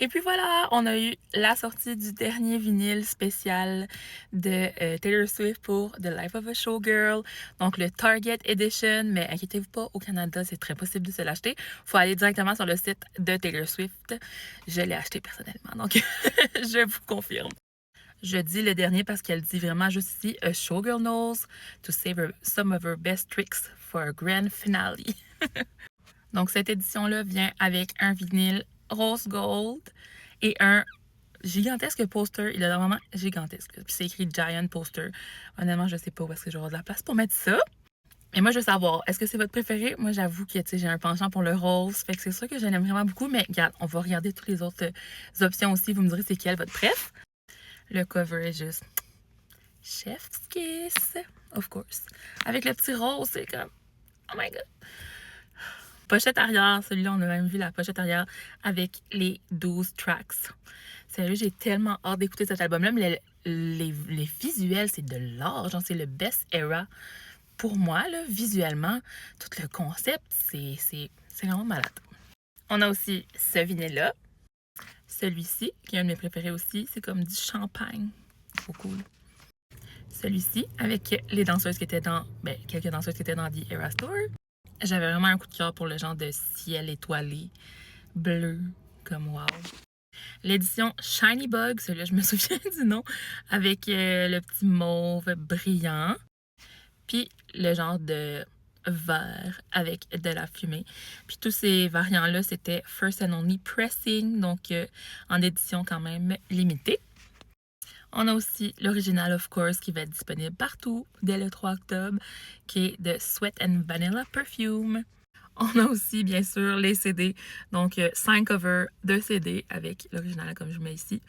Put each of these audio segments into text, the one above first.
Et puis voilà, on a eu la sortie du dernier vinyle spécial de Taylor Swift pour The Life of a Showgirl, donc le Target Edition, mais inquiétez-vous pas, au Canada, c'est très possible de se l'acheter. Il faut aller directement sur le site de Taylor Swift. Je l'ai acheté personnellement, donc je vous confirme. Je dis le dernier parce qu'elle dit vraiment juste ici A showgirl knows to save some of her best tricks for a grand finale. Donc, cette édition-là vient avec un vinyle rose gold et un gigantesque poster. Il est vraiment gigantesque. Puis c'est écrit Giant Poster. Honnêtement, je sais pas où est-ce que j'aurai de la place pour mettre ça. Et moi, je veux savoir, est-ce que c'est votre préféré? Moi, j'avoue que j'ai un penchant pour le rose. Fait que c'est sûr que je l'aime vraiment beaucoup. Mais regarde, on va regarder toutes les autres options aussi. Vous me direz c'est quelle votre préf. Le cover est juste chef's kiss, of course. Avec le petit rose, c'est comme, oh my god. Pochette arrière, celui-là, on a même vu la pochette arrière avec les 12 tracks. Sérieux, j'ai tellement hâte d'écouter cet album-là. Mais les visuels, c'est de l'art. Genre, c'est le best era. Pour moi, là, visuellement, tout le concept, c'est vraiment malade. On a aussi ce vinyle-là. Celui-ci, qui est un de mes préférés aussi, c'est comme du champagne. Trop cool. Celui-ci, avec les danseuses qui étaient dans, quelques danseuses qui étaient dans The Eras Tour. J'avais vraiment un coup de cœur pour le genre de ciel étoilé, bleu, comme wow. L'édition Shiny Bug, celui-là, je me souviens du nom, avec le petit mauve brillant. Puis le genre de vert avec de la fumée. Puis tous ces variants-là, c'était First and Only Pressing, donc en édition quand même limitée. On a aussi l'original, of course, qui va être disponible partout dès le 3 octobre, qui est de Sweat and Vanilla Perfume. On a aussi, bien sûr, les CD. Donc, 5 covers de CD avec l'original, comme je mets ici.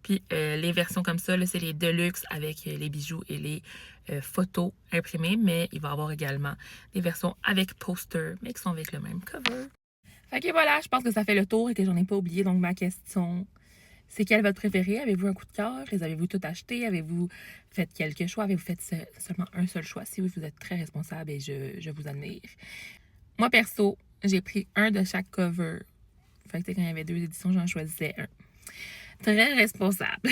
Puis, les versions comme ça, c'est les deluxe avec les bijoux et les photos imprimées. Mais il va y avoir également des versions avec poster, mais qui sont avec le même cover. Fait que voilà, je pense que ça fait le tour et que j'en ai pas oublié. Donc, ma question, c'est quel est votre préféré? Avez-vous un coup de cœur? Les avez-vous tout acheté? Avez-vous fait quelques choix? Avez-vous fait seulement un seul choix? Si oui, vous êtes très responsable et je vous admire. Moi, perso, j'ai pris un de chaque cover. Fait que quand il y avait 2 éditions, j'en choisissais un. Très responsable.